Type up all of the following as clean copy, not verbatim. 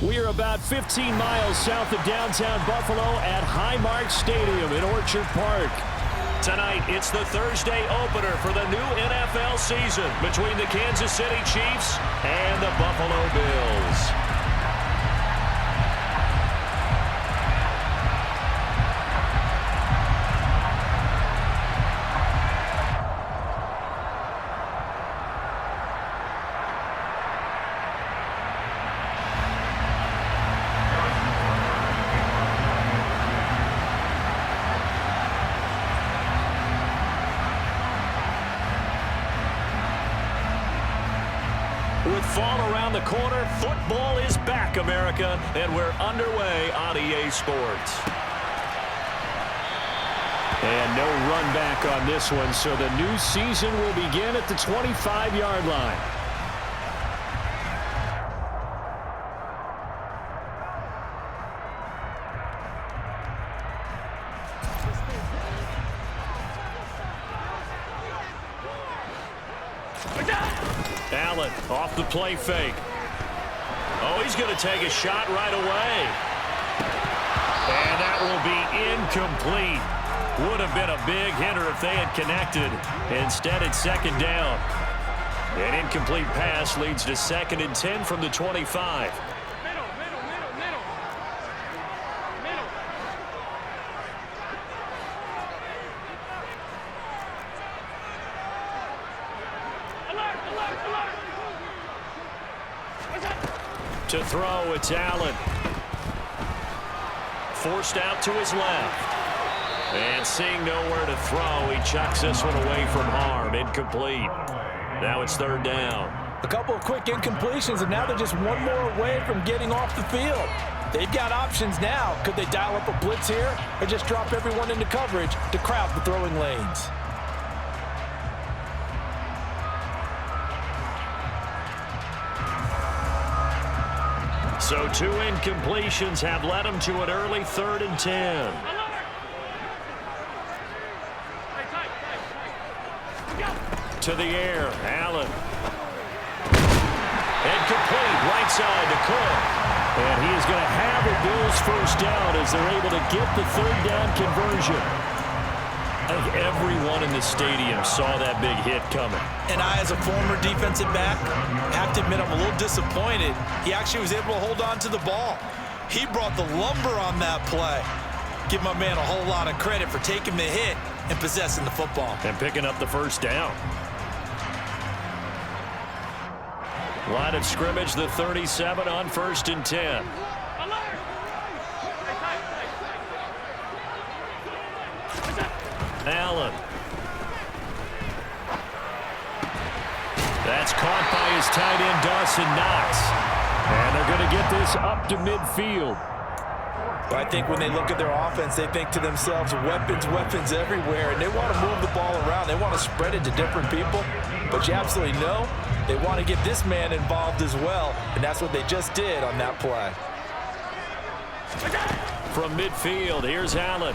We are about 15 miles south of downtown Buffalo at Highmark Stadium in Orchard Park. Tonight, it's the Thursday opener for the new NFL season between the Kansas City Chiefs and the Buffalo Bills. With fall around the corner, football is back, America, and we're underway on EA Sports. And no run back on this one, so the new season will begin at the 25-yard line. Allen off the play fake. Oh, he's going to take a shot right away. And that will be incomplete. Would have been a big hitter if they had connected. Instead, it's second down. An incomplete pass leads to 2nd and 10 from the 25. To throw, it's Allen. Forced out to his left. And seeing nowhere to throw, he chucks this one away from harm. Incomplete. Now it's 3rd down. A couple of quick incompletions, and now they're just one more away from getting off the field. They've got options now. Could they dial up a blitz here or just drop everyone into coverage to crowd the throwing lanes? So 2 incompletions have led him to an early 3rd and 10. To the air, Allen. Incomplete, right side to Cook. And he is going to have a Bills first down as they're able to get the 3rd down conversion. I think everyone in the stadium saw that big hit coming. And I, as a former defensive back, have to admit I'm a little disappointed. He actually was able to hold on to the ball. He brought the lumber on that play. Give my man a whole lot of credit for taking the hit and possessing the football. And picking up the first down. Line of scrimmage, the 37 on 1st and 10. Allen. That's caught by his tight end, Dawson Knox. And they're going to get this up to midfield. I think when they look at their offense, they think to themselves, weapons, weapons everywhere, and they want to move the ball around. They want to spread it to different people. But you absolutely know they want to get this man involved as well, and that's what they just did on that play. From midfield, here's Allen.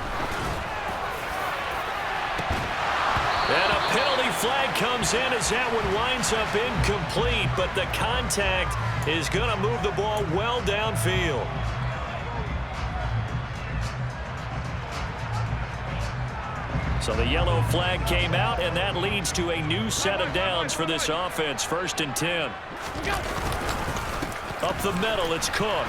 And a penalty flag comes in as that one winds up incomplete, but the contact is going to move the ball well downfield. So the yellow flag came out, and that leads to a new set of downs for this offense. 1st and 10. Up the middle, it's Cook.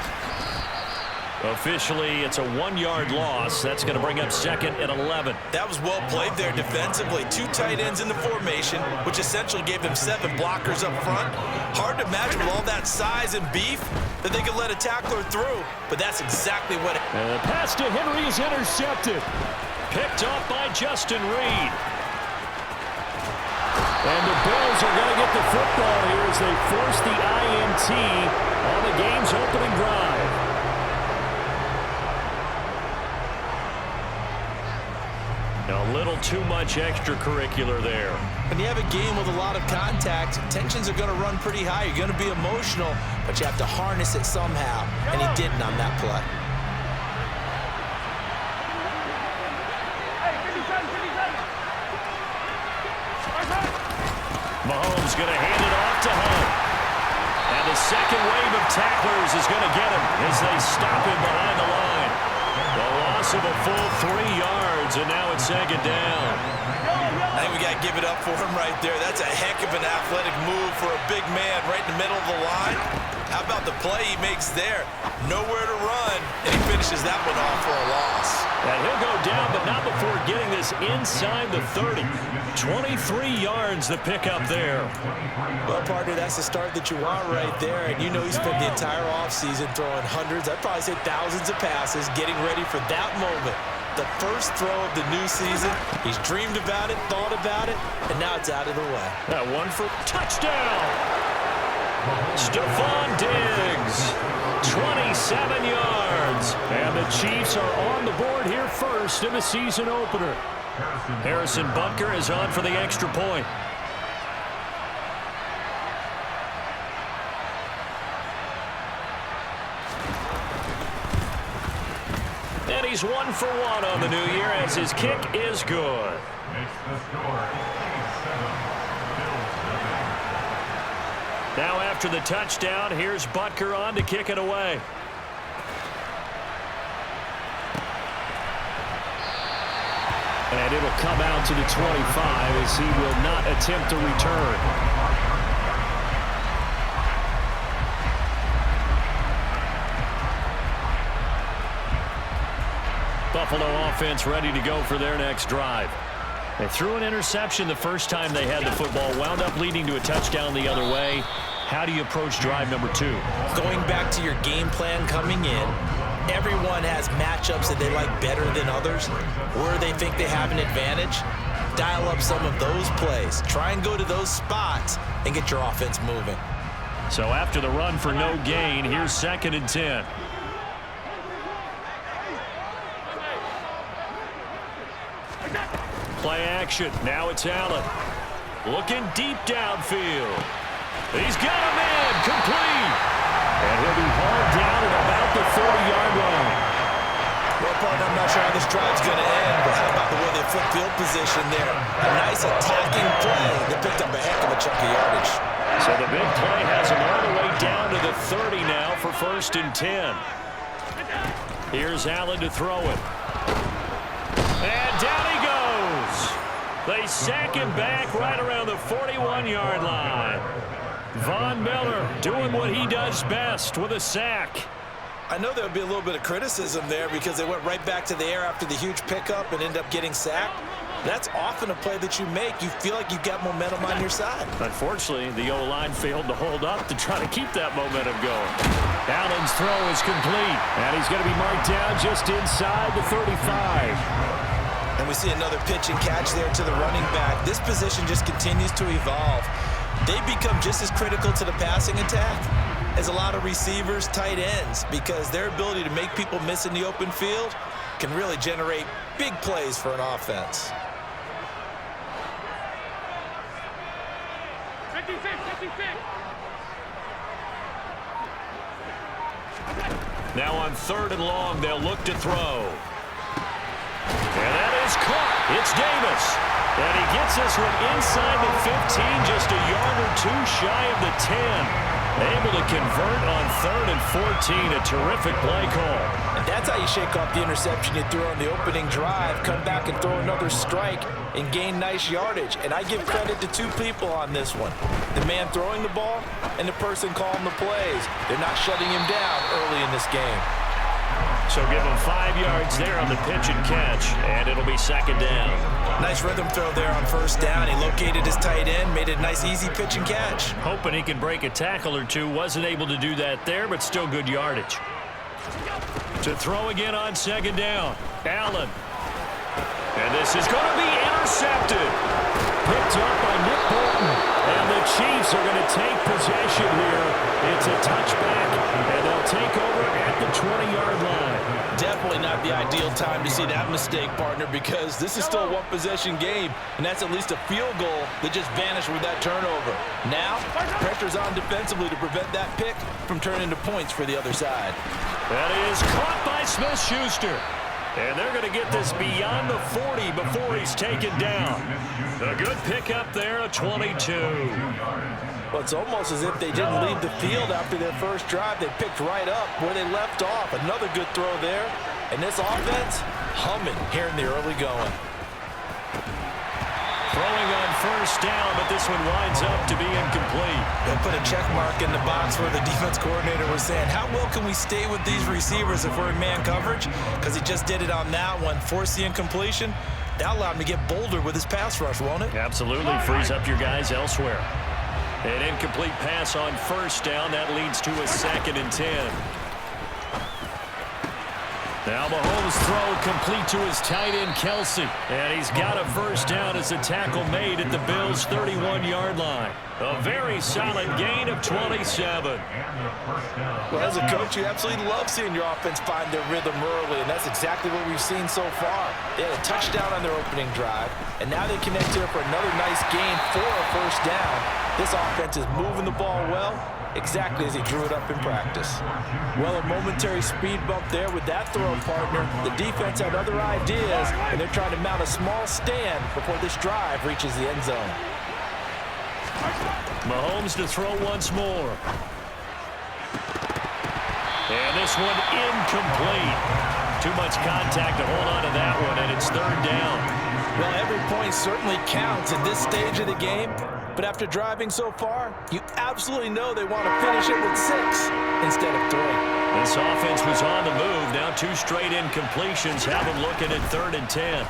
Officially, it's a 1-yard loss. That's going to bring up 2nd and 11. That was well played there defensively. 2 tight ends in the formation, which essentially gave them 7 blockers up front. Hard to imagine with all that size and beef that they could let a tackler through, but that's exactly what. And the pass to Henry is intercepted. Picked off by Justin Reed. And the Bills are going to get the football here as they force the INT on the game's opening drive. A little too much extracurricular there. When you have a game with a lot of contact, tensions are going to run pretty high. You're going to be emotional, but you have to harness it somehow, and he didn't on that play. Mahomes going to hand it off to Hunt. And the second wave of tacklers is going to get him as they stop him behind the line. The loss of a full 3 yards, and now it's second down. I think we got to give it up for him right there. That's a heck of an athletic move for a big man right in the middle of the line. How about the play he makes there? Nowhere to run, and he finishes that one off for a loss. And he'll go down, but not before getting this inside the 30. 23 yards the pickup there. Well, partner, that's the start that you want right there. And you know he spent the entire offseason throwing hundreds, I'd probably say thousands of passes, getting ready for that moment. The first throw of the new season. He's dreamed about it, thought about it, and now it's out of the way. That one for touchdown. Stephon Diggs, 27 yards. And the Chiefs are on the board here first in the season opener. Harrison Butker is on for the extra point. And he's 1 for 1 on the new year as his kick is good. Now after the touchdown, here's Butker on to kick it away. And it'll come out to the 25 as he will not attempt to return. Buffalo offense ready to go for their next drive. They threw an interception the first time they had the football, wound up leading to a touchdown the other way. How do you approach drive number 2? Going back to your game plan coming in, everyone has matchups that they like better than others, where they think they have an advantage. Dial up some of those plays. Try and go to those spots and get your offense moving. So after the run for no gain, here's 2nd and 10. Play action. Now it's Allen. Looking deep downfield. He's got a man complete. And he'll be hauled down at about the 30-yard line. Well, partner, I'm not sure how this drive's going to end, but how about the way they flip field position there? A nice attacking play that picked up a heck of a chunk of yardage. So the big play has him all the way down to the 30 now for 1st and 10. Here's Allen to throw it. And down he goes. They sack him back right around the 41-yard line. Von Miller doing what he does best with a sack. I know there would be a little bit of criticism there because they went right back to the air after the huge pickup and ended up getting sacked. That's often a play that you make. You feel like you've got momentum on your side. Unfortunately, the O-line failed to hold up to try to keep that momentum going. Allen's throw is complete, and he's going to be marked down just inside the 35. And we see another pitch and catch there to the running back. This position just continues to evolve. They become just as critical to the passing attack as a lot of receivers, tight ends, because their ability to make people miss in the open field can really generate big plays for an offense. 56. Now on 3rd and long, they'll look to throw. And that is caught. It's Davis. And he gets this one inside the 15, just a yard or 2 shy of the 10. Able to convert on 3rd and 14. A terrific play call. And that's how you shake off the interception you threw on the opening drive, come back and throw another strike and gain nice yardage. And I give credit to 2 people on this one. The man throwing the ball and the person calling the plays. They're not shutting him down early in this game. So give him 5 yards there on the pitch and catch, and it'll be 2nd down. Nice rhythm throw there on 1st down. He located his tight end, made it a nice easy pitch and catch. Hoping he can break a tackle or 2. Wasn't able to do that there, but still good yardage. To throw again on 2nd down. Allen. And this is going to be intercepted. Picked up by Nick Bolton. And the Chiefs are going to take possession here. It's a touchback, and they'll take over at the 20-yard line. Definitely not the ideal time to see that mistake, partner, because this is still a one-possession game, and that's at least a field goal that just vanished with that turnover. Now, pressure's on defensively to prevent that pick from turning into points for the other side. That is caught by Smith-Schuster. And they're going to get this beyond the 40 before he's taken down. A good pickup there, a 22. Well, it's almost as if they didn't leave the field after their first drive. They picked right up where they left off. Another good throw there. And this offense, humming here in the early going. Throwing on first down, but this one winds up to be incomplete. They'll put a check mark in the box where the defense coordinator was saying, how well can we stay with these receivers if we're in man coverage? Because he just did it on that one, forced the incompletion. That allowed him to get bolder with his pass rush, won't it? Absolutely. Frees up your guys elsewhere. An incomplete pass on first down. That leads to a 2nd and 10. Now Mahomes' throw complete to his tight end, Kelsey. And he's got a first down as a tackle made at the Bills' 31-yard line. A very solid gain of 27. Well, as a coach, you absolutely love seeing your offense find their rhythm early, and that's exactly what we've seen so far. They had a touchdown on their opening drive, and now they connect here for another nice gain for a first down. This offense is moving the ball well, exactly as he drew it up in practice. Well, a momentary speed bump there with that throw partner. The defense had other ideas, and they're trying to mount a small stand before this drive reaches the end zone. Mahomes to throw once more. And this one incomplete. Too much contact to hold on to that one, and it's 3rd down. Well, every point certainly counts at this stage of the game. But after driving so far, you absolutely know they want to finish it with 6 instead of 3. This offense was on the move. Now 2 straight incompletions have them looking at 3rd and 10.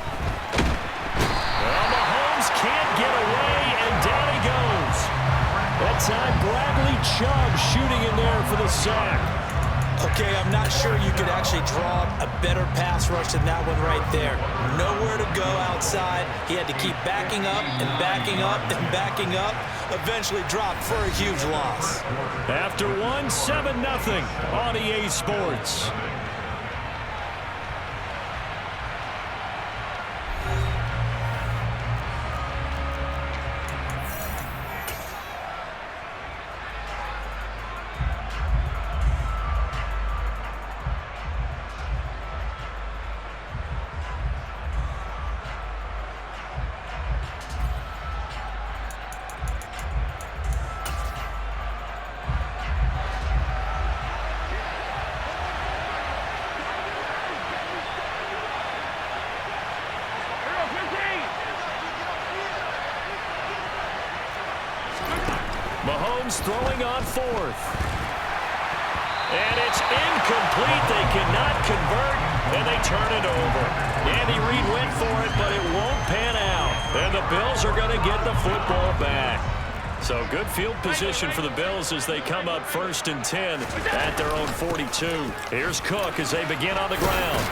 Well, Mahomes can't get away, and down he goes. That time, Bradley Chubb shooting in there for the sack. Okay, I'm not sure you could actually draw a better pass rush than that one right there. Nowhere to go outside. He had to keep backing up and backing up and backing up. Eventually dropped for a huge loss. After 7-0 on EA Sports. Mahomes throwing on 4th. And it's incomplete. They cannot convert, and they turn it over. Andy Reid went for it, but it won't pan out. And the Bills are going to get the football back. So good field position for the Bills as they come up 1st and 10 at their own 42. Here's Cook as they begin on the ground.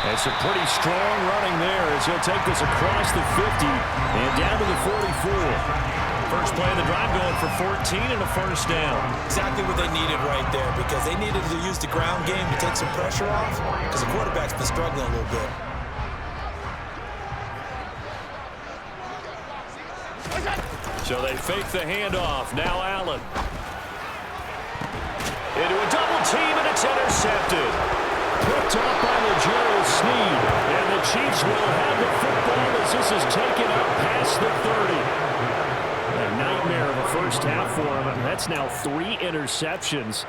It's a pretty strong running there as he'll take this across the 50 and down to the 44. First play of the drive going for 14 and a first down. Exactly what they needed right there, because they needed to use the ground game to take some pressure off, because the quarterback's been struggling a little bit. So they fake the handoff. Now Allen. Into a double team, and it's intercepted. Picked off by L'Jarius Sneed. And the Chiefs will have the football as this is taken up past the 30. A nightmare of a first half for him. That's now 3 interceptions.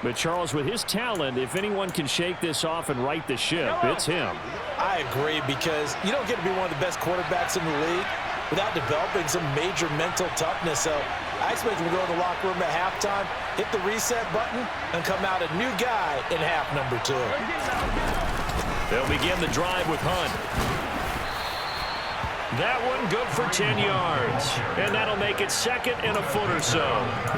But Charles, with his talent, if anyone can shake this off and right the ship, it's him. I agree, because you don't get to be one of the best quarterbacks in the league without developing some major mental toughness. So I expect him to go in the locker room at halftime, hit the reset button, and come out a new guy in half number 2. They'll begin the drive with Hunt. That one good for 10 yards. And that'll make it 2nd and a foot or so.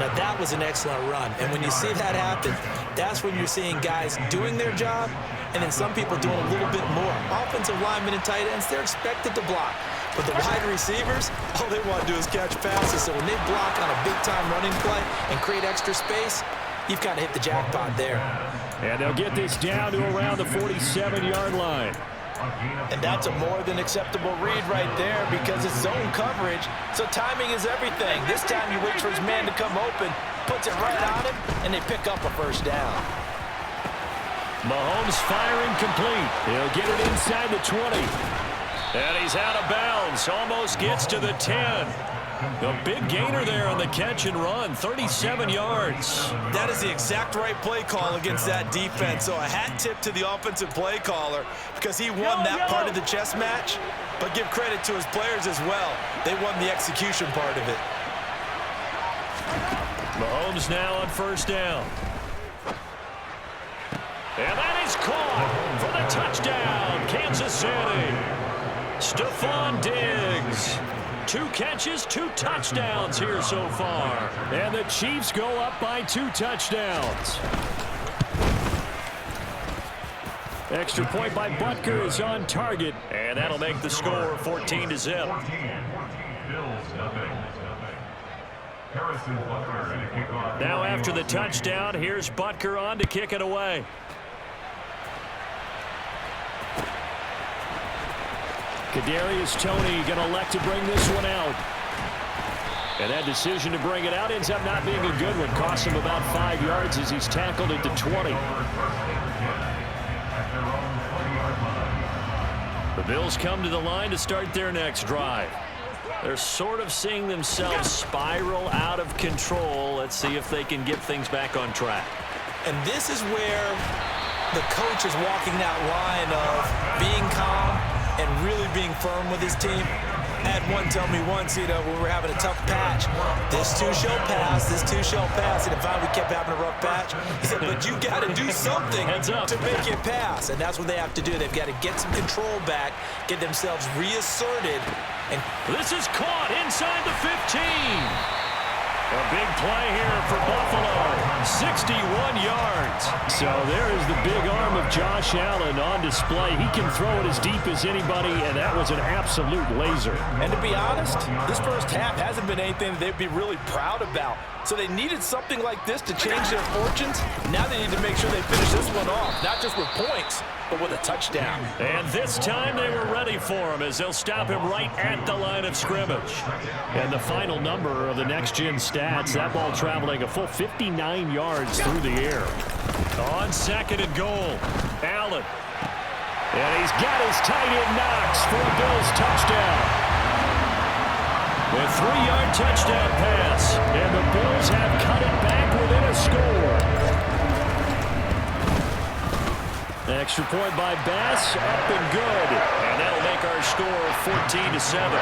Now, that was an excellent run. And when you see that happen, that's when you're seeing guys doing their job and then some people doing a little bit more. Offensive linemen and tight ends, they're expected to block. But the wide receivers, all they want to do is catch passes. So when they block on a big-time running play and create extra space, you've kind of hit the jackpot there. And they'll get this down to around the 47-yard line. And that's a more than acceptable read right there, because it's zone coverage, so timing is everything. This time you wait for his man to come open, puts it right on him, and they pick up a first down. Mahomes firing complete. He'll get it inside the 20. And he's out of bounds. Almost gets to the 10. A big gainer there on the catch and run, 37 yards. That is the exact right play call against that defense. So a hat tip to the offensive play caller because he won that part of the chess match. But give credit to his players as well. They won the execution part of it. Mahomes now on first down. And that is caught for the touchdown, Kansas City. Stephon Diggs. 2 catches, 2 touchdowns here so far. And the Chiefs go up by 2 touchdowns. Extra point by Butker is on target. And that'll make the score 14-0. Now after the touchdown, here's Butker on to kick it away. Kadarius Toney going to elect to bring this one out. And that decision to bring it out ends up not being a good one. Costs him about 5 yards as he's tackled at the 20. The Bills come to the line to start their next drive. They're sort of seeing themselves spiral out of control. Let's see if they can get things back on track. And this is where the coach is walking that line of being calm and really being firm with his team. I had one tell me once, when we were having a tough patch, this too shall pass, this too shall pass. And if we kept having a rough patch, he said, but you got to do something to make it pass. And that's what they have to do. They've got to get some control back, get themselves reasserted. And this is caught inside the 15. A big play here for Buffalo. 61 yards. So there is the big arm of Josh Allen on display. He can throw it as deep as anybody, and that was an absolute laser. And to be honest, this first half hasn't been anything they'd be really proud about. So they needed something like this to change their fortunes. Now they need to make sure they finish this one off, not just with points, but with a touchdown. And this time they were ready for him as they'll stop him right at the line of scrimmage. And the final number of the next-gen stats, that ball traveling a full 59 yards through the air. On second and goal, Allen. And he's got his tight end Knox for a Bills touchdown. A 3-yard touchdown pass, and the Bills have cut it back within a score. Extra point by Bass, up and good. And that'll make our score 14-7.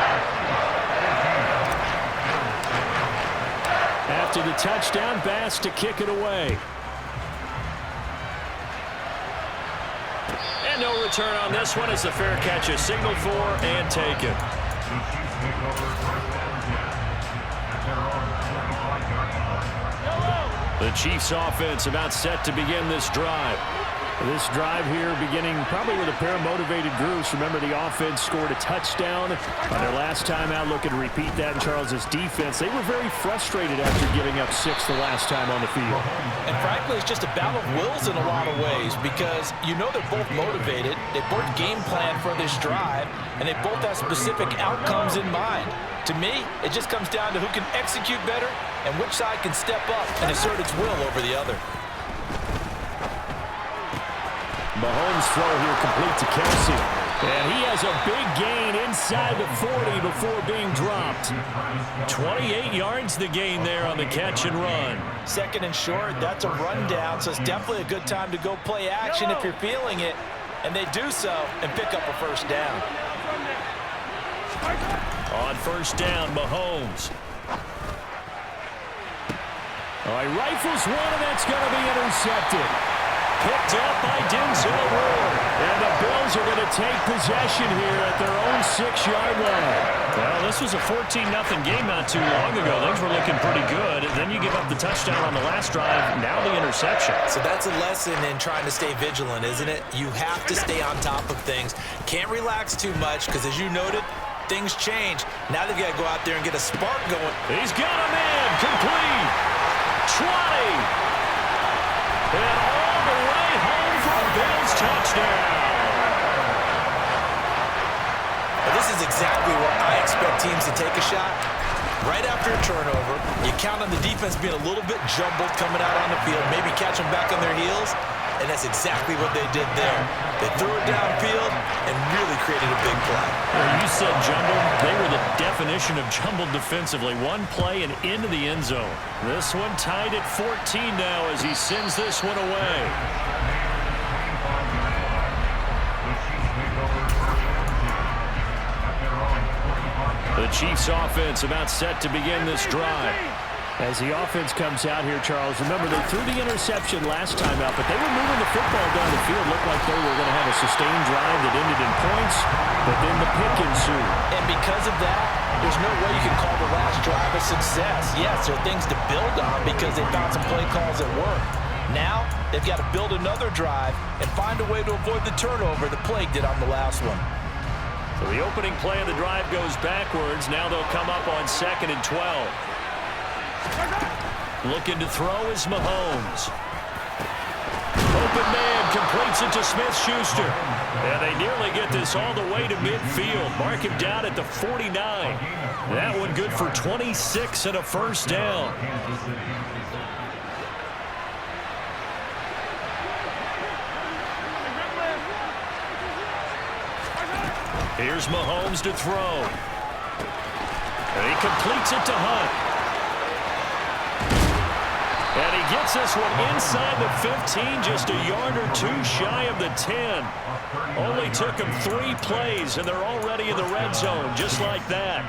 After the touchdown, Bass to kick it away. And no return on this one as the fair catch is signaled for and taken. The Chiefs offense about set to begin this drive. This drive here beginning probably with a pair of motivated groups. Remember, the offense scored a touchdown on their last time out. Looking to repeat that in Charles's defense. They were very frustrated after giving up 6 the last time on the field. And frankly, it's just a battle of wills in a lot of ways because they're both motivated. They both game plan for this drive, and they both have specific outcomes in mind. To me, it just comes down to who can execute better and which side can step up and assert its will over the other. Mahomes' throw here complete to Kelsey. And he has a big gain inside the 40 before being dropped. 28 yards the gain there on the catch and run. Second and short, that's a rundown, so it's definitely a good time to go play action if you're feeling it. And they do so and pick up a first down. On first down, Mahomes. All right, rifles one, and that's going to be intercepted. Picked up by Denzel Ward. And the Bills are going to take possession here at their own 6-yard line. Well, this was a 14-0 game not too long ago. Things were looking pretty good. Then you give up the touchdown on the last drive. Now the interception. So that's a lesson in trying to stay vigilant, isn't it? You have to stay on top of things. Can't relax too much because, as you noted, things change. Now they've got to go out there and get a spark going. He's got him in. Complete. 20. And all the way home for a Bills touchdown. This is exactly where I expect teams to take a shot. Right after a turnover, you count on the defense being a little bit jumbled coming out on the field, maybe catch them back on their heels, and that's exactly what they did there. They threw it downfield and really created a big play. Well, you said jumbled. They were the definition of jumbled defensively. One play and into the end zone. This one tied at 14 now as he sends this one away. The Chiefs offense about set to begin this drive. As the offense comes out here, Charles, remember they threw the interception last time out, but they were moving the football down the field. Looked like they were going to have a sustained drive that ended in points, but then the pick ensued. And because of that, there's no way you can call the last drive a success. Yes, there are things to build on because they found some play calls that work. Now, they've got to build another drive and find a way to avoid the turnover the Plague did on the last one. So the opening play of the drive goes backwards. Now they'll come up on 2nd and 12. Looking to throw is Mahomes. Open man completes it to Smith-Schuster. And they nearly get this all the way to midfield. Mark him down at the 49. That one good for 26 and a first down. Here's Mahomes to throw. And he completes it to Hunt. And he gets this one inside the 15, just a yard or two shy of the 10. Only took him 3 plays, and they're already in the red zone, just like that.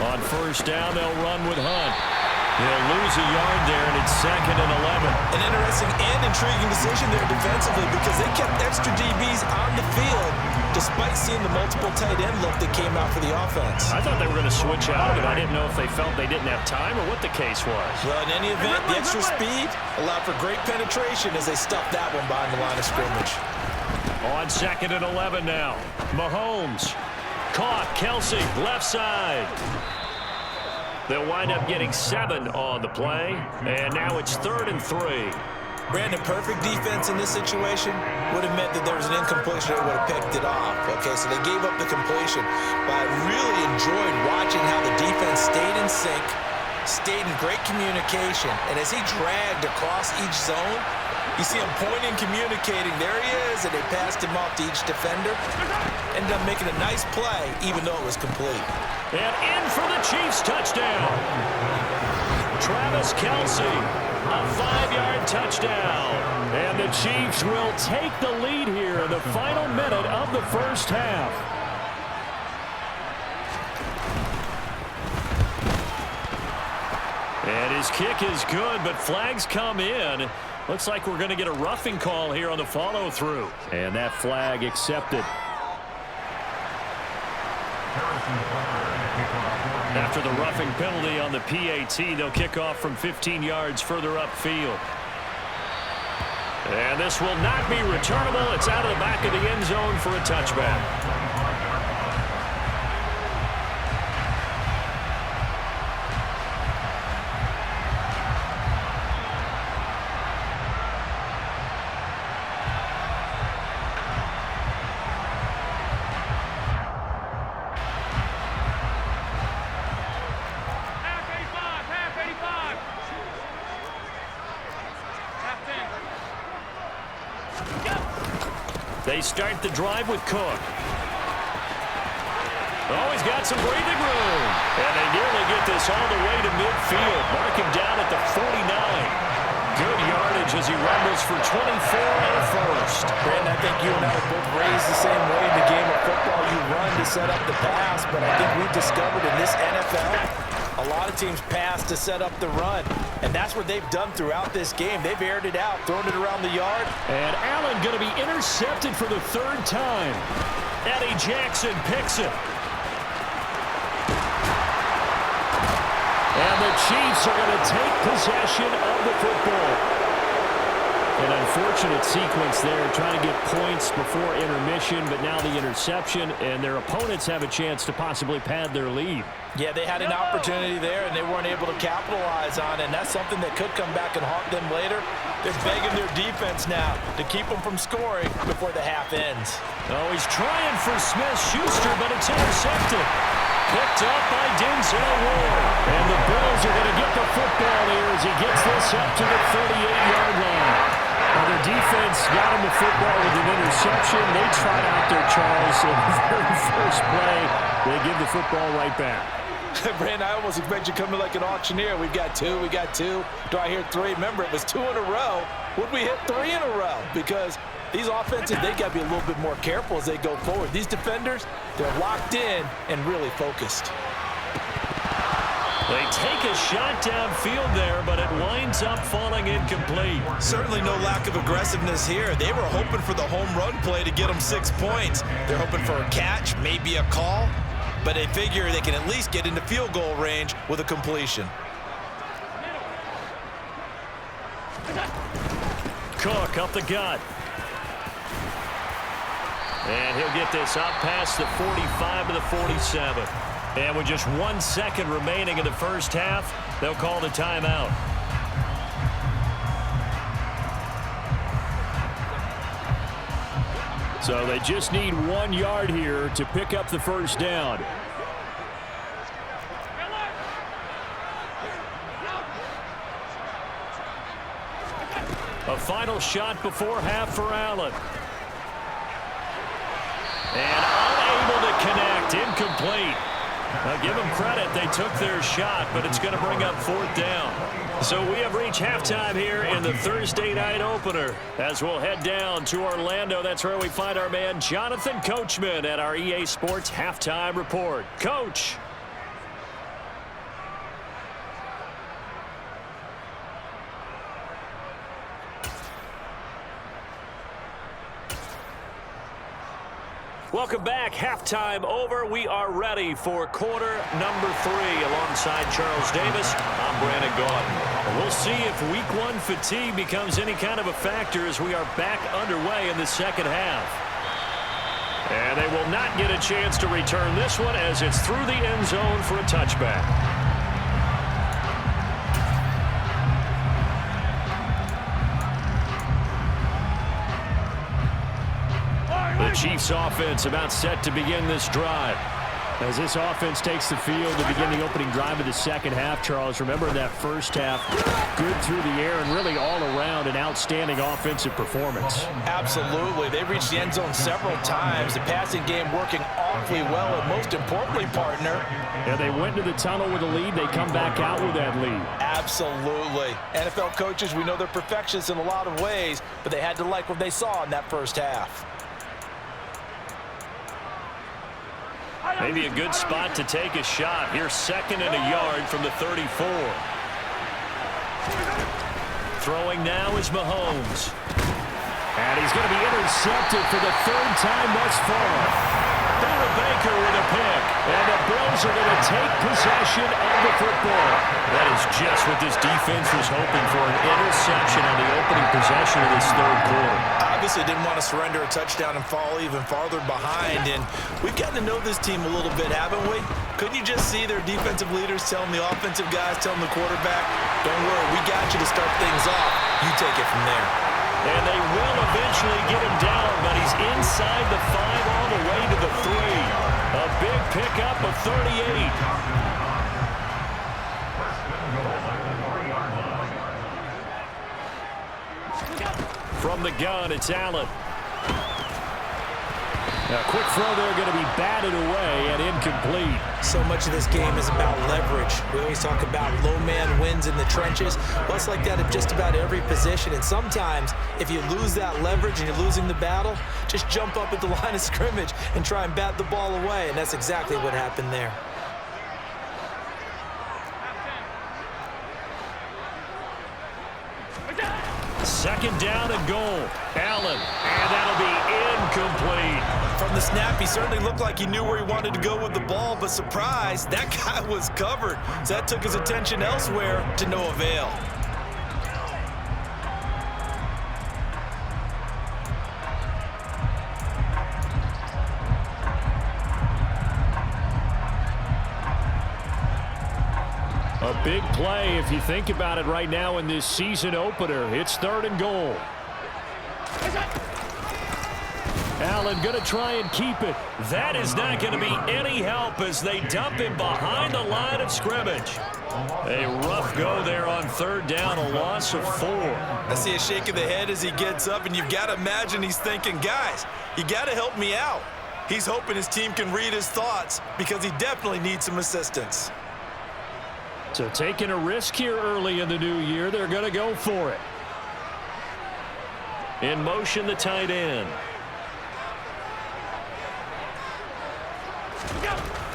On first down, they'll run with Hunt. He'll lose a yard there, and it's 2nd and 11. An interesting and intriguing decision there defensively because they kept extra DBs on the field despite seeing the multiple tight end look that came out for the offense. I thought they were going to switch out of it. I didn't know if they felt they didn't have time or what the case was. Well, in any event, the extra speed allowed for great penetration as they stuffed that one behind the line of scrimmage. On 2nd and 11 now. Mahomes. Caught. Kelsey, left side. They'll wind up getting 7 on the play. And now it's 3rd and 3. Brandon, perfect defense in this situation would have meant that there was an incompletion. They would have picked it off. Okay, so they gave up the completion. But I really enjoyed watching how the defense stayed in sync, stayed in great communication. And as he dragged across each zone, you see him pointing, communicating. There he is, and they passed him off to each defender. Ended up making a nice play, even though it was complete. And in for the Chiefs touchdown. Travis Kelsey, a 5-yard touchdown. And the Chiefs will take the lead here in the final minute of the first half. And his kick is good, but flags come in. Looks like we're going to get a roughing call here on the follow-through. And that flag accepted. After the roughing penalty on the PAT, they'll kick off from 15 yards further upfield. And this will not be returnable. It's out of the back of the end zone for a touchback. They start the drive with Cook. Oh, he's got some breathing room. And they nearly get this all the way to midfield. Mark him down at the 49. Good yardage as he rumbles for 24 and a first. Brandon, I think you and I were both raised the same way in the game of football. You run to set up the pass, but I think we've discovered in this NFL, a lot of teams pass to set up the run. And that's what they've done throughout this game. They've aired it out, thrown it around the yard. And Allen going to be intercepted for the 3rd time. Eddie Jackson picks it. And the Chiefs are going to take possession of the football. An unfortunate sequence there, trying to get points before intermission, but now the interception, and their opponents have a chance to possibly pad their lead. Yeah, they had an opportunity there, and they weren't able to capitalize on it, and that's something that could come back and haunt them later. They're begging their defense now to keep them from scoring before the half ends. Oh, he's trying for Smith-Schuster, but it's intercepted. Picked up by Denzel Ward. And the Bills are going to get the football here as he gets this up to the 38-yard line. Now, their defense got him the football with an interception. They tried out there, Charles, in the very first play. They give the football right back. Brandon, I almost expect you coming like an auctioneer. We've got two. Do I hear three? Remember, it was 2 in a row. Would we hit 3 in a row? Because these offenses, they got to be a little bit more careful as they go forward. These defenders, they're locked in and really focused. They take a shot downfield there, but it winds up falling incomplete. Certainly no lack of aggressiveness here. They were hoping for the home run play to get them 6 points. They're hoping for a catch, maybe a call, but they figure they can at least get into field goal range with a completion. Cook up the gut. And he'll get this up past the 45 to the 47. And with just 1 second remaining in the first half, they'll call the timeout. So they just need 1 yard here to pick up the first down. A final shot before half for Allen. And unable to connect, incomplete. Now give them credit, they took their shot, but it's going to bring up 4th down. So we have reached halftime here in the Thursday night opener. As we'll head down to Orlando, that's where we find our man Jonathan Coachman at our EA Sports Halftime Report. Coach. Welcome back. Halftime over. We are ready for quarter number 3 alongside Charles Davis. I'm Brandon Gaudin. We'll see if week 1 fatigue becomes any kind of a factor as we are back underway in the second half. And they will not get a chance to return this one as it's through the end zone for a touchback. The Chiefs offense about set to begin this drive. As this offense takes the field to begin the opening drive of the second half, Charles, remember in that first half, good through the air and really all around an outstanding offensive performance. Absolutely. They reached the end zone several times. The passing game working awfully well, and most importantly, partner. Yeah, they went to the tunnel with a lead. They come back out with that lead. Absolutely. NFL coaches, we know they're perfectionists in a lot of ways, but they had to like what they saw in that first half. Maybe a good spot to take a shot. Here's 2nd and a yard from the 34. Throwing now is Mahomes. And he's going to be intercepted for the 3rd time thus far. Baker Baker with a pick. And the Bills are going to take possession of the football. That is just what this defense was hoping for, an interception on the opening possession of this 3rd quarter. Obviously didn't want to surrender a touchdown and fall even farther behind, and we've gotten to know this team a little bit, haven't we? Couldn't you just see their defensive leaders telling the offensive guys, telling the quarterback, don't worry, we got you to start things off. You take it from there. And they will eventually get him down, but he's inside the 5 all the way to the 3. A big pickup of 38. From the gun, it's Allen. A quick throw there, going to be batted away and incomplete. So much of this game is about leverage. We always talk about low man wins in the trenches. Well, it's like that at just about every position. And sometimes, if you lose that leverage and you're losing the battle, just jump up at the line of scrimmage and try and bat the ball away. And that's exactly what happened there. Second down and goal. Allen, and that'll be incomplete. From the snap, he certainly looked like he knew where he wanted to go with the ball, but surprise, that guy was covered. So that took his attention elsewhere to no avail. Big play if you think about it right now in this season opener. It's 3rd and goal. Allen going to try and keep it. That is not going to be any help as they dump him behind the line of scrimmage. A rough go there on 3rd down, a loss of 4. I see a shake of the head as he gets up, and you've got to imagine he's thinking, guys, you got to help me out. He's hoping his team can read his thoughts because he definitely needs some assistance. So taking a risk here early in the new year, they're going to go for it. In motion, the tight end.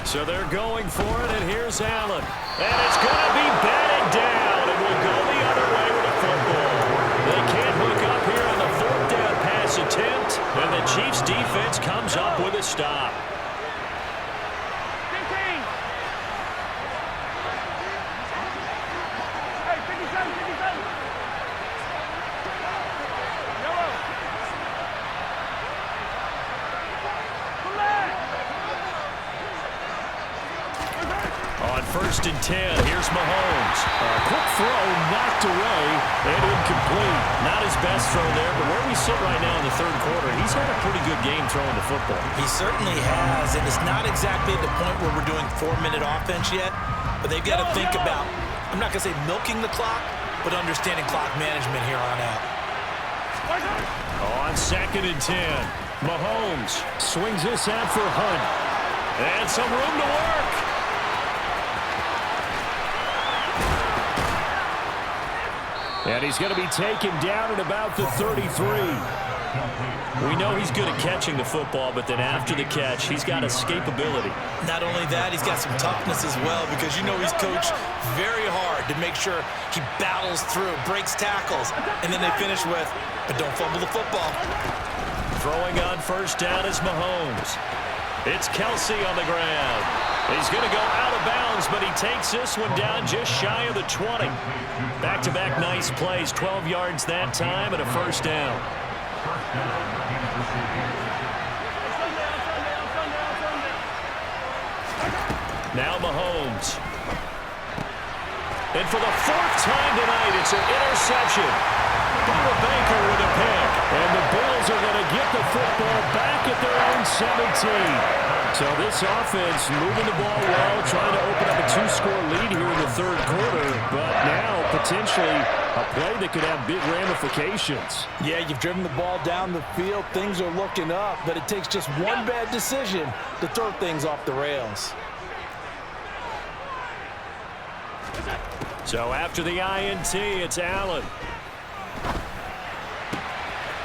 So they're going for it, and here's Allen. And it's going to be batted down, and will go the other way with the football. They can't hook up here on the 4th down pass attempt, and the Chiefs defense comes up with a stop. On 1st and 10, here's Mahomes. A quick throw knocked away and incomplete. Not his best throw there, but where we sit right now in the 3rd quarter, he's had a pretty good game throwing the football. He certainly has, and it's not exactly at the point where we're doing 4-minute offense yet, but they've got to think about, I'm not going to say milking the clock, but understanding clock management here on out. On 2nd and 10, Mahomes swings this out for Hunt. And some room to work. And he's going to be taken down at about the 33. We know he's good at catching the football, but then after the catch, he's got escapability. Not only that, he's got some toughness as well because you know he's coached very hard to make sure he battles through, breaks tackles, and then they finish with, but don't fumble the football. Throwing on 1st down is Mahomes. It's Kelsey on the ground. He's going to go out of bounds, but he takes this one down just shy of the 20. Back-to-back nice plays, 12 yards that time and a 1st down. Now Mahomes. And for the 4th time tonight, it's an interception. Bubba Baker with a pick. And the Bills are going to get the football back at their own 17. So this offense moving the ball well, trying to open up a 2-score lead here in the 3rd quarter. But now potentially a play that could have big ramifications. Yeah, you've driven the ball down the field. Things are looking up, but it takes just one bad decision to throw things off the rails. So after the INT, it's Allen.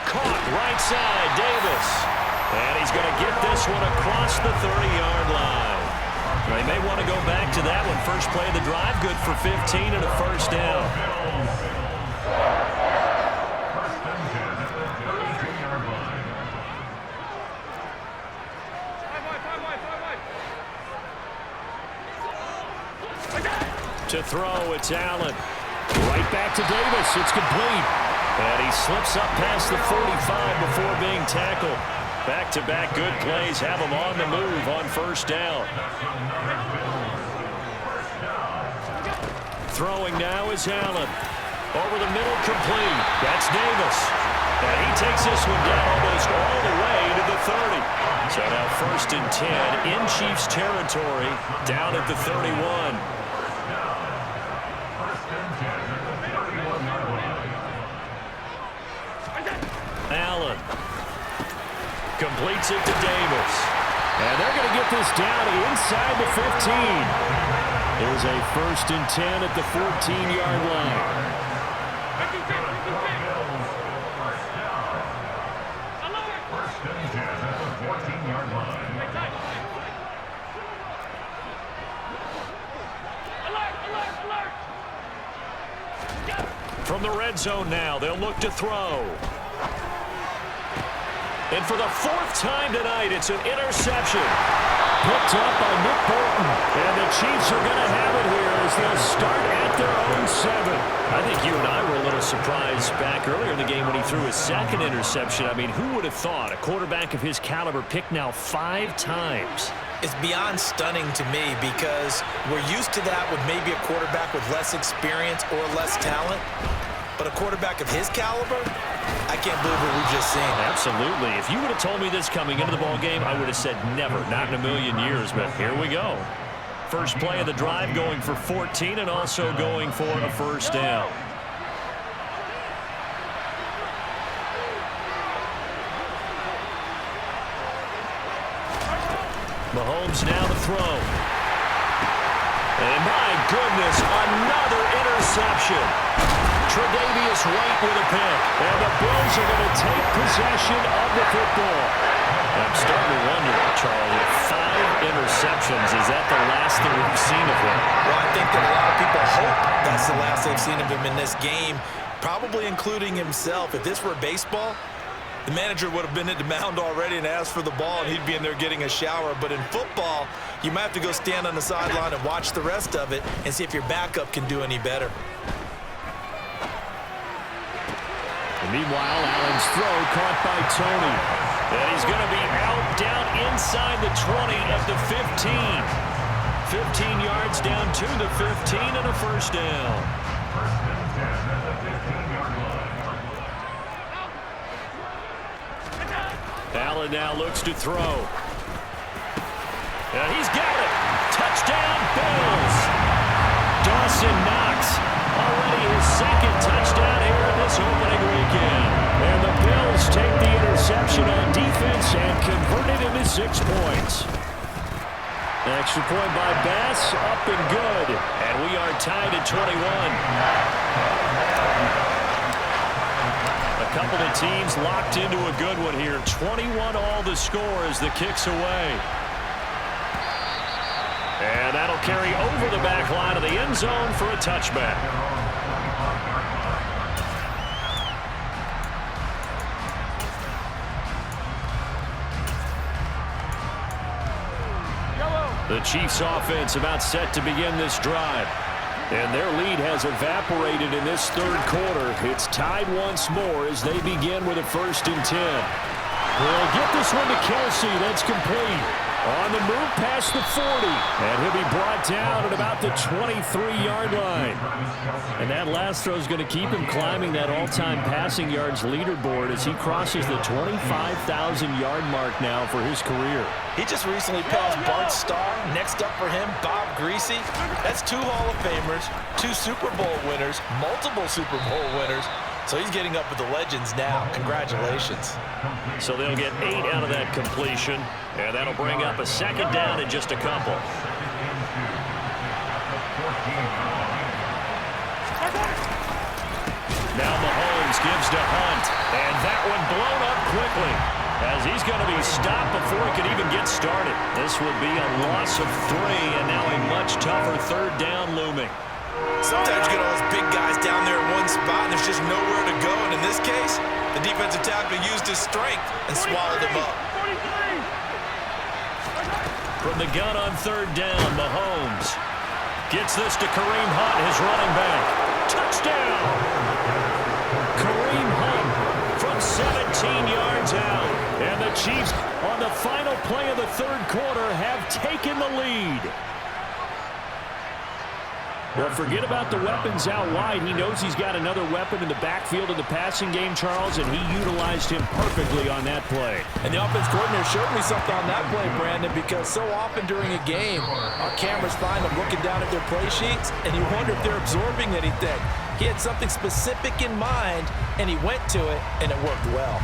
Caught right side, Davis. And he's going to get this one across the 30-yard line. They may want to go back to that one. First play of the drive, good for 15 and a 1st down. To throw, it's Allen. Right back to Davis. It's complete. And he slips up past the 45 before being tackled. Back-to-back good plays have him on the move on 1st down. Throwing now is Allen. Over the middle, complete. That's Davis. And he takes this one down almost all the way to the 30. So now 1st and 10 in Chiefs territory, down at the 31. Allen completes it to Davis. And they're going to get this down inside the 15. There's a 1st and 10 at the 14-yard line. From the red zone now, they'll look to throw. And for the 4th time tonight, it's an interception. Picked up by Nick Bolton. And the Chiefs are going to have it here as they'll start at their own 7. I think you and I were a little surprised back earlier in the game when he threw his 2nd interception. I mean, who would have thought a quarterback of his caliber picked now 5 times? is beyond stunning to me because we're used to that with maybe a quarterback with less experience or less talent. But a quarterback of his caliber, I can't believe what we've just seen. Absolutely. If you would have told me this coming into the ball game, I would have said never, not in a million years. But here we go. First play of the drive going for 14 and also going for a first down. Mahomes now to throw. And my goodness, another interception. Tre'Davious White with a pick. And the Bills are going to take possession of the football. I'm starting to wonder, Charlie, 5 interceptions, is that the last that we've seen of him? Well, I think that a lot of people hope that's the last they've seen of him in this game, probably including himself. If this were baseball, the manager would have been at the mound already and asked for the ball, and he'd be in there getting a shower. But in football, you might have to go stand on the sideline and watch the rest of it and see if your backup can do any better. And meanwhile, Allen's throw caught by Tony. And he's going to be out down inside the 20 at the 15. 15 yards down to the 15 and a first down. Allen now looks to throw. And he's got it. Touchdown, Bills. Dawson Knox, already his second touchdown here in this opening weekend. And the Bills take the interception on defense and convert it into 6 points. An extra point by Bass, up and good. And we are tied at 21. A couple of teams locked into a good one here. 21 all the score as the kick's away. And that'll carry over the back line of the end zone for a touchback. The Chiefs offense about set to begin this drive. And their lead has evaporated in this third quarter. It's tied once more as they begin with a 1st and 10. We'll get this one to Kelsey. That's complete. On the move past the 40. And he'll be brought down at about the 23-yard line. And that last throw is going to keep him climbing that all-time passing yards leaderboard as he crosses the 25,000-yard mark now for his career. He just recently passed Bart Starr. Next up for him, Bob Greasy. That's 2 Hall of Famers, 2 Super Bowl winners, multiple Super Bowl winners. So he's getting up with the legends now. Congratulations. So they'll get 8 out of that completion, and that'll bring up a 2nd down in just a couple. Now Mahomes gives to Hunt, and that one blown up quickly as he's going to be stopped before he could even get started. This would be a loss of 3, and now a much tougher 3rd down looming. Sometimes you get all those big guys down there in one spot, and there's just nowhere to go. And in this case, the defensive tackle used his strength and swallowed him up. From the gun on 3rd down, Mahomes gets this to Kareem Hunt, his running back. Touchdown! Kareem Hunt from 17 yards out. And the Chiefs, on the final play of the 3rd quarter, have taken the lead. Well, forget about the weapons out wide. He knows he's got another weapon in the backfield of the passing game, Charles, and he utilized him perfectly on that play. And the offense coordinator showed me something on that play, Brandon, because so often during a game, our cameras find them looking down at their play sheets, and you wonder if they're absorbing anything. He had something specific in mind, and he went to it, and it worked well.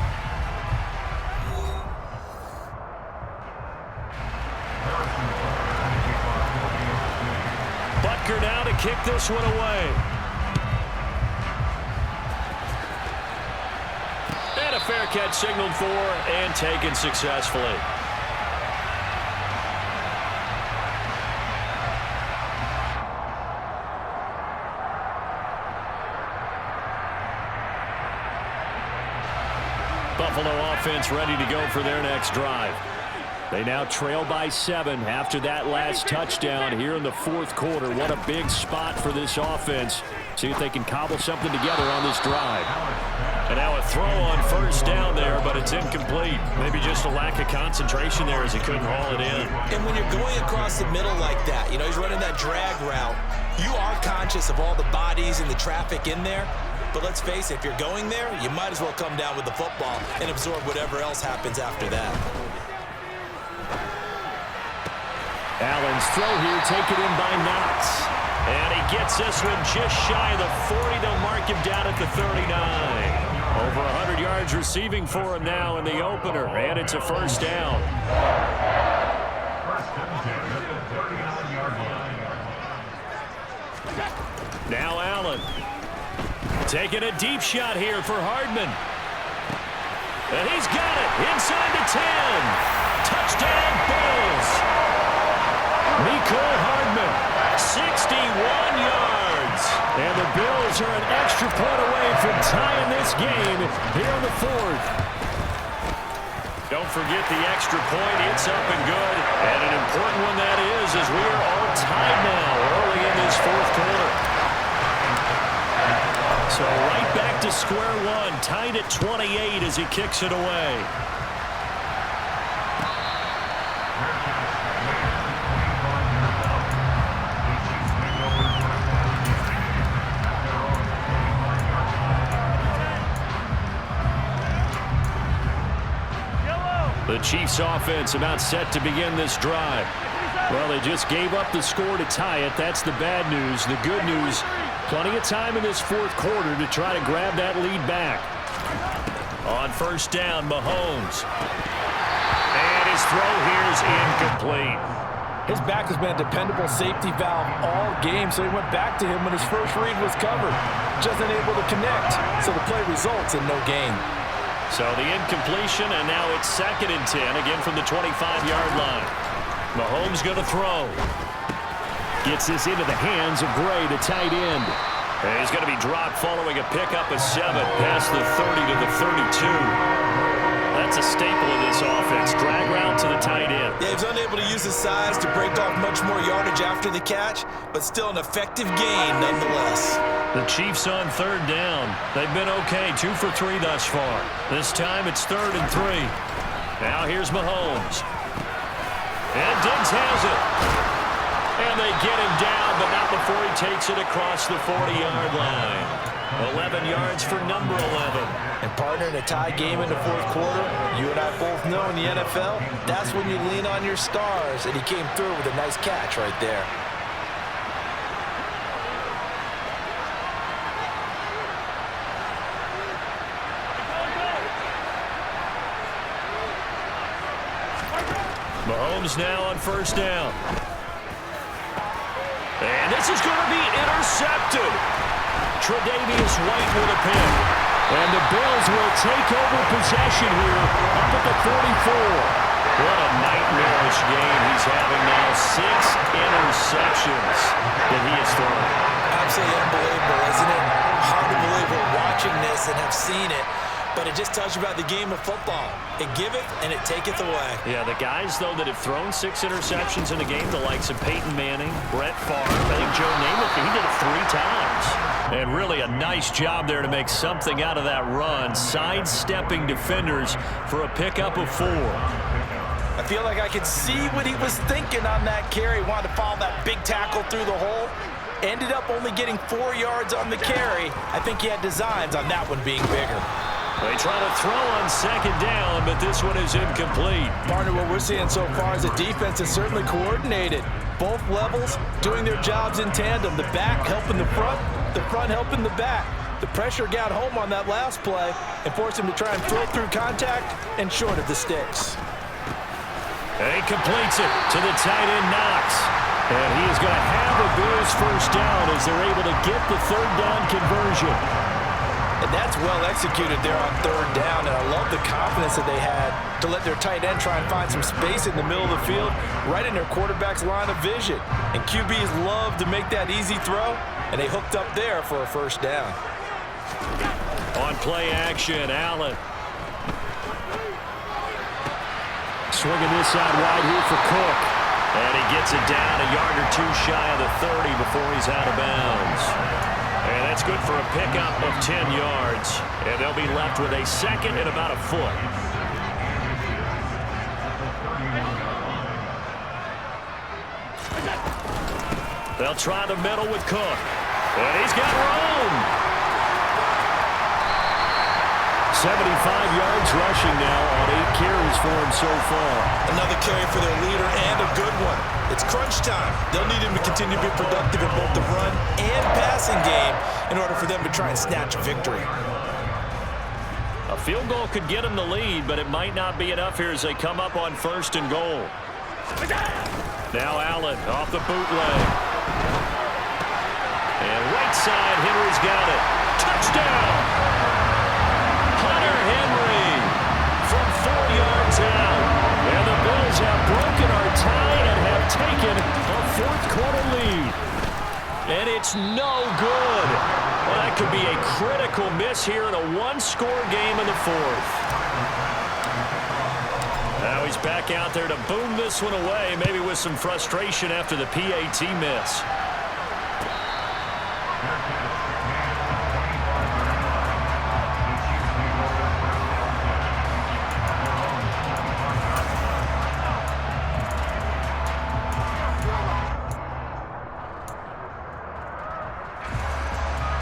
Butker now to kick this one away. And a fair catch signaled for and taken successfully. Buffalo offense ready to go for their next drive. They now trail by 7 after that last touchdown here in the 4th quarter. What a big spot for this offense. See if they can cobble something together on this drive. And now a throw on 1st down there, but but it's incomplete. Maybe just a lack of concentration there as he couldn't haul it in. And when you're going across the middle like that, you know, he's running that drag route, you are conscious of all the bodies and the traffic in there. But let's face it, if you're going there, you might as well come down with the football and absorb whatever else happens after that. Allen's throw here taken in by Knox. And he gets this one just shy of the 40. They'll mark him down at the 39. Over 100 yards receiving for him now in the opener. And it's a first down. Now Allen. Taking a deep shot here for Hardman. And he's got it inside the 10. Touchdown, Bills. Mecole Hardman, 61 yards. And the Bills are an extra point away from tying this game here in the fourth. Don't forget the extra point. It's up and good. And an important one that is, as we are all tied now early in this fourth quarter. So right back to square one, tied at 28 as he kicks it away. The Chiefs offense about set to begin this drive. Well, they just gave up the score to tie it. That's the bad news. The good news, plenty of time in this fourth quarter to try to grab that lead back. On first down, Mahomes. And his throw here is incomplete. His back has been a dependable safety valve all game, so he went back to him when his first read was covered. Just unable to connect, so the play results in no gain. So the incompletion, and now it's 2nd and 10, again from the 25-yard line. Mahomes going to throw. Gets this into the hands of Gray, the tight end. And he's going to be dropped following a pickup of 7 past the 30 to the 32. That's a staple of this offense. Drag route to the tight end. Yeah, he's unable to use his size to break off much more yardage after the catch, but still an effective gain nonetheless. The Chiefs on 3rd down. They've been okay, 2 for 3 thus far. This time it's 3rd and 3. Now here's Mahomes. And Diggs has it. And they get him down, but not before he takes it across the 40-yard line. 11 yards for number 11. And partner, in a tie game in the fourth quarter, you and I both know in the NFL, that's when you lean on your stars, and he came through with a nice catch right there. Mahomes now on first down. And this is going to be intercepted. Tre'Davious White with a pick. And the Bills will take over possession here up at the 44. What a nightmarish game he's having now. 6 interceptions that he has thrown. Absolutely unbelievable, isn't it? Hard to believe we're watching this and have seen it. But it just tells you about the game of football. It giveth and it taketh away. Yeah, the guys, though, that have thrown 6 interceptions in a game, the likes of Peyton Manning, Brett Favre, I think Joe Namath, he did it 3 times. And really a nice job there to make something out of that run, sidestepping defenders for a pickup of 4. I feel like I could see what he was thinking on that carry. Wanted to follow that big tackle through the hole. Ended up only getting 4 yards on the carry. I think he had designs on that one being bigger. They try to throw on 2nd down, but this one is incomplete. Partner, what we're seeing so far is the defense is certainly coordinated. Both levels doing their jobs in tandem. The back helping the front helping the back. The pressure got home on that last play and forced him to try and throw through contact and short of the sticks. And he completes it to the tight end, Knox. And he is going to have a Bills first down as they're able to get the 3rd down conversion. And that's well executed there on 3rd down, and I love the confidence that they had to let their tight end try and find some space in the middle of the field, right in their quarterback's line of vision. And QBs love to make that easy throw, and they hooked up there for a first down. On play action, Allen. Swinging this out wide here for Cook. And he gets it down a yard or 2 shy of the 30 before he's out of bounds. And that's good for a pickup of 10 yards. And they'll be left with a 2nd and about a foot. They'll try the middle with Cook. And he's got room. 75 yards rushing now on 8 carries for him so far. Another carry for their leader and a good one. It's crunch time. They'll need him to continue to be productive in both the run and passing game in order for them to try and snatch a victory. A field goal could get them the lead, but it might not be enough here as they come up on 1st and goal. Now Allen off the bootleg. And right side, Henry's got it. Touchdown! Henry from 4 yards out. And the Bills have broken our tie and have taken a 4th quarter lead. And it's no good. Well, that could be a critical miss here in a 1-score game in the 4th. Now he's back out there to boom this one away, maybe with some frustration after the PAT miss.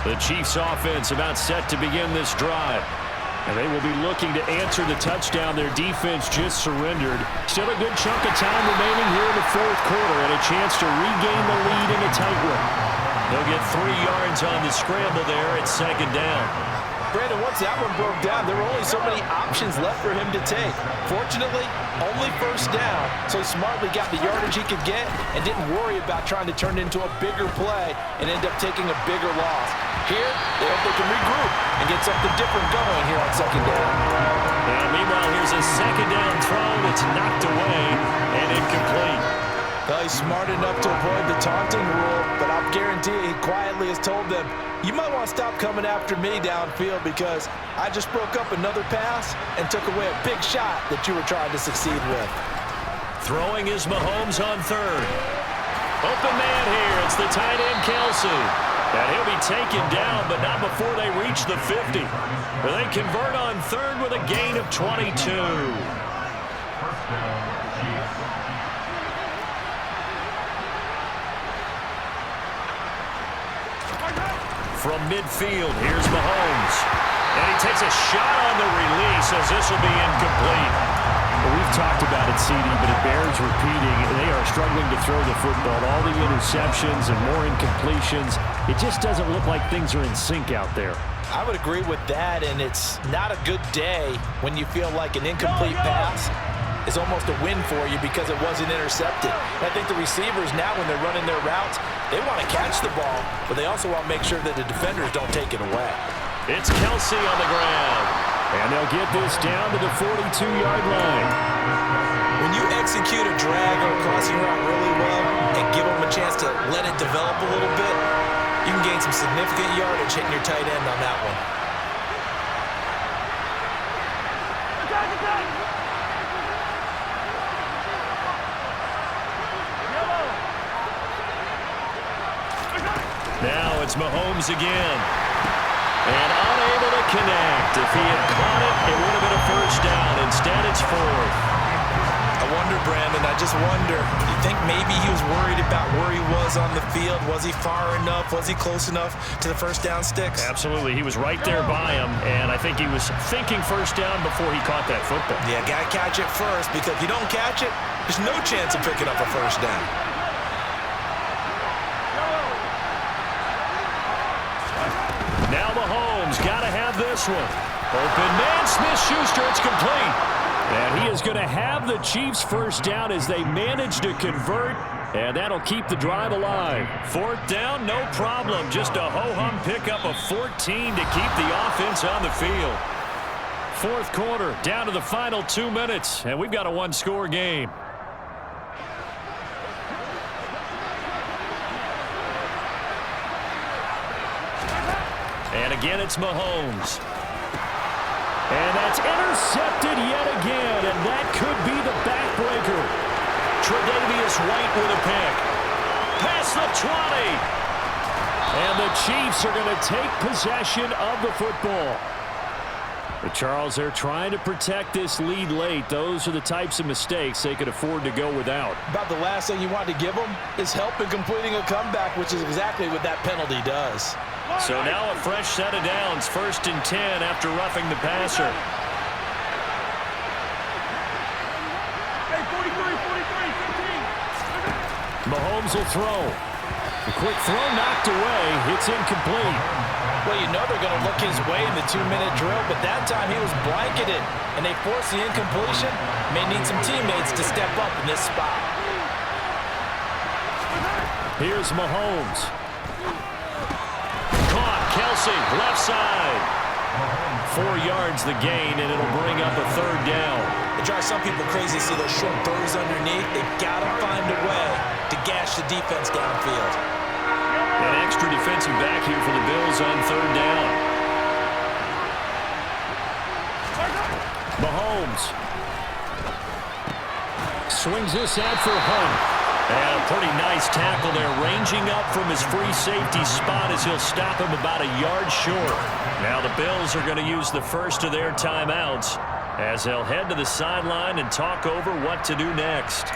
The Chiefs offense about set to begin this drive. And they will be looking to answer the touchdown their defense just surrendered. Still a good chunk of time remaining here in the 4th quarter and a chance to regain the lead in a tight one. They'll get 3 yards on the scramble there at 2nd down. Brandon, once that one broke down, there were only so many options left for him to take. Fortunately, only 1st down, so he smartly got the yardage he could get and didn't worry about trying to turn it into a bigger play and end up taking a bigger loss. Here, they hope they can regroup and get something different going here on 2nd down. And meanwhile, here's a 2nd down throw that's knocked away and incomplete. Well, he's smart enough to avoid the taunting rule, but I'll guarantee he quietly has told them, you might want to stop coming after me downfield because I just broke up another pass and took away a big shot that you were trying to succeed with. Throwing is Mahomes on 3rd. Open man here. It's the tight end, Kelsey. And he'll be taken down, but not before they reach the 50. But they convert on 3rd with a gain of 22. From midfield, here's Mahomes. And he takes a shot on the release as this will be incomplete. Well, we've talked about it, CD, but it bears repeating. They are struggling to throw the football. All the interceptions and more incompletions. It just doesn't look like things are in sync out there. I would agree with that, and it's not a good day when you feel like an incomplete pass is almost a win for you because it wasn't intercepted. And I think the receivers now, when they're running their routes, they want to catch the ball, but they also want to make sure that the defenders don't take it away. It's Kelsey on the ground. And they'll get this down to the 42-yard line. When you execute a drag or a crossing route really well and give them a chance to let it develop a little bit, you can gain some significant yardage hitting your tight end on that one. Now it's Mahomes again. And unable to connect. If he had caught it, it would have been a 1st down. Instead, it's 4th. I wonder, Brandon, I just wonder, you think maybe he was worried about where he was on the field? Was he far enough? Was he close enough to the 1st down sticks? Absolutely. He was right there by him, and I think he was thinking 1st down before he caught that football. Yeah, got to catch it first, because if you don't catch it, there's no chance of picking up a 1st down. Now Mahomes got to have this one. Open man, Smith-Schuster, it's complete. And he is going to have the Chiefs 1st down as they manage to convert, and that'll keep the drive alive. 4th down, no problem. Just a ho-hum pickup of 14 to keep the offense on the field. 4th quarter, down to the final 2 minutes, and we've got a 1-score game. And again, it's Mahomes. And that's intercepted yet again, and that could be the backbreaker. Tre'Davious White with a pick. Past the 20. And the Chiefs are going to take possession of the football. But Charles, they're trying to protect this lead late. Those are the types of mistakes they could afford to go without. About the last thing you want to give them is help in completing a comeback, which is exactly what that penalty does. So now a fresh set of downs, 1st and 10 after roughing the passer. Mahomes will throw. The quick throw knocked away. It's incomplete. Well, you know they're going to look his way in the 2-minute drill, but that time he was blanketed, and they forced the incompletion. May need some teammates to step up in this spot. Here's Mahomes. Caught. Kelsey, left side. 4 yards the gain, and it'll bring up a 3rd down. It drives some people crazy to see those short throws underneath. They've got to find a way to gash the defense downfield. An extra defensive back here for the Bills on 3rd down. Mahomes swings this out for Hunt. And a pretty nice tackle there, ranging up from his free safety spot as he'll stop him about a yard short. Now the Bills are going to use the first of their timeouts as they'll head to the sideline and talk over what to do next.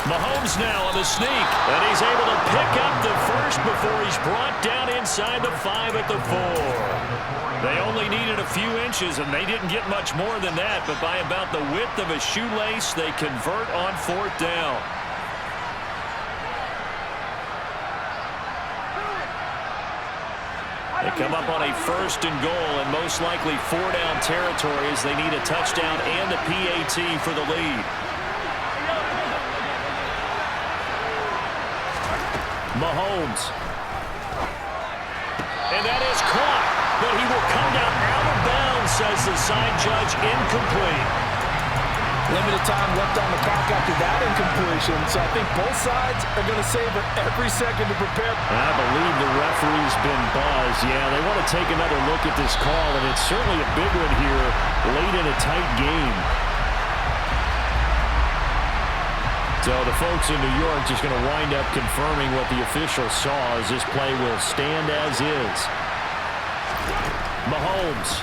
Mahomes now on the sneak, and he's able to pick up the first before he's brought down inside the 5 at the 4. They only needed a few inches, and they didn't get much more than that, but by about the width of a shoelace, they convert on 4th down. They come up on a 1st and goal, and most likely 4-down territory as they need a touchdown and a PAT for the lead. Mahomes. And that is caught, but he will come down out of bounds, says the side judge, incomplete. Limited time left on the clock after that incompletion, so I think both sides are going to savor every second to prepare. And I believe the referee's been buzzed. Yeah, they want to take another look at this call, and it's certainly a big one here late in a tight game. So the folks in New York just going to wind up confirming what the official saw as this play will stand as is. Mahomes.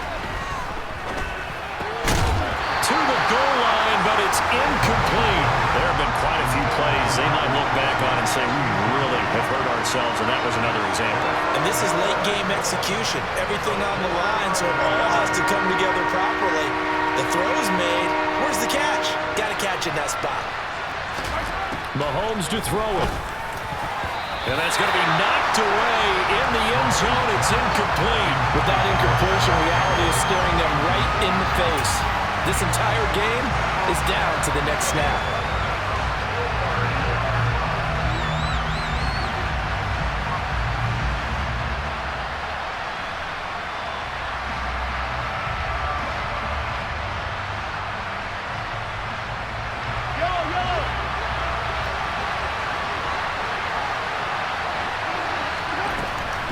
To the goal line, but it's incomplete. There have been quite a few plays they might look back on and say, we really have hurt ourselves, and that was another example. And this is late game execution. Everything on the line, so it all has to come together properly. The throw's made. Where's the catch? Got to catch in that spot. Mahomes to throw it. And that's going to be knocked away in the end zone. It's incomplete. With that incompletion, reality is staring them right in the face. This entire game is down to the next snap.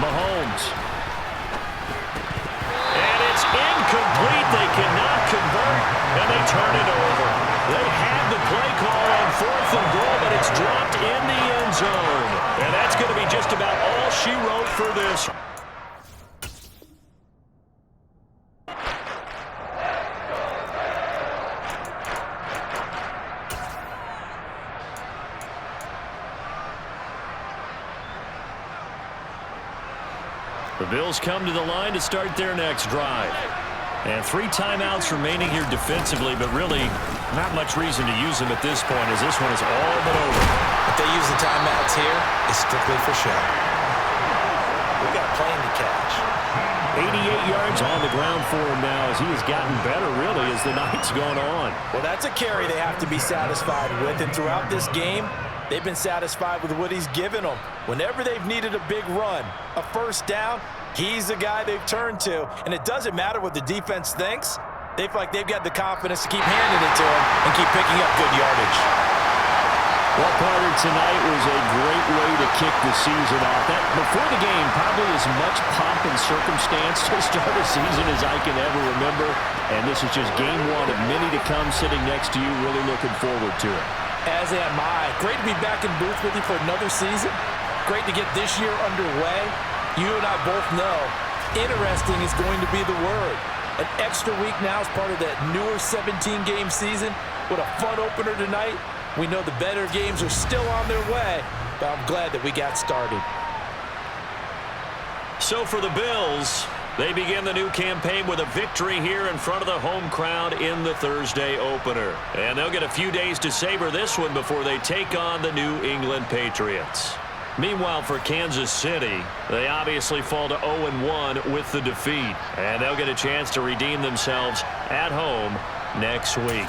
Mahomes. And it's incomplete. They cannot convert, and they turn it over. They had the play call on 4th and goal, but it's dropped in the end zone. And that's going to be just about all she wrote for this. The Bills come to the line to start their next drive. And 3 timeouts remaining here defensively, but really not much reason to use them at this point as this one is all but over. If they use the timeouts here, it's strictly for show. We got a plane to catch. 88 yards on the ground for him now as he has gotten better, really, as the night's gone on. Well, that's a carry they have to be satisfied with, and throughout this game, they've been satisfied with what he's given them. Whenever they've needed a big run, a 1st down, he's the guy they've turned to. And it doesn't matter what the defense thinks. They feel like they've got the confidence to keep handing it to him and keep picking up good yardage. Well, partner, tonight was a great way to kick the season off. That, before the game, probably as much pomp and circumstance to start a season as I can ever remember. And this is just game one of many to come sitting next to you. Really looking forward to it. As am I. Great to be back in booth with you for another season. Great to get this year underway. You and I both know interesting is going to be the word. An extra week now as part of that newer 17-game season. What a fun opener tonight. We know the better games are still on their way, but I'm glad that we got started. So for the Bills, they begin the new campaign with a victory here in front of the home crowd in the Thursday opener. And they'll get a few days to savor this one before they take on the New England Patriots. Meanwhile, for Kansas City, they obviously fall to 0-1 with the defeat. And they'll get a chance to redeem themselves at home next week.